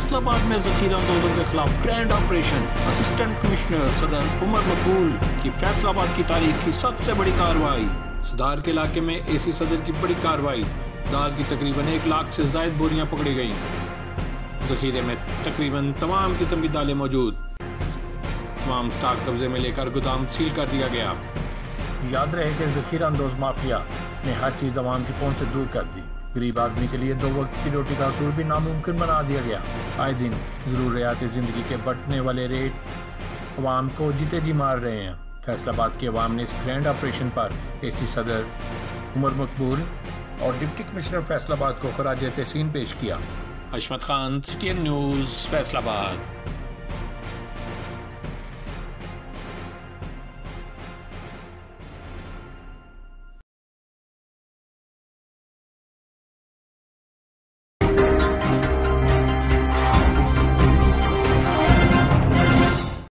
फैसलाबाद में जखीरा अंदोजों के खिलाफ ग्रैंड ऑपरेशन। असिस्टेंट कमिश्नर सदर उमर मकबूल की फैसलाबाद की तारीख की सबसे बड़ी कार्रवाई। सुधार के इलाके में एसी सदर की बड़ी कार्रवाई। दाल की तकरीबन 1 लाख से ज्यादा बोरियां पकड़ी गईं। जखीरे में तकरीबन तमाम किस्म की दालें मौजूद। तमाम स्टॉक कब्जे में लेकर गोदाम सील कर दिया गया। याद रहे कि जखीरा अंदोज माफिया ने हर चीज़ अवाम की पहुंच से दूर कर दी। गरीब आदमी के लिए 2 वक्त की रोटी का असूल भी नामुमकिन बना दिया गया। आए दिन ज़रूरियात ज़िंदगी के बढ़ने वाले रेट अवाम को जीते जी मार रहे हैं। फैसलाबाद के अवाम ने इस ग्रैंड ऑपरेशन पर एसी सदर उमर मकबूल और डिप्टी कमिश्नर फैसलाबाद को खराज तहसीन पेश किया। Ashmat Khan, CTN news, Faisalabad.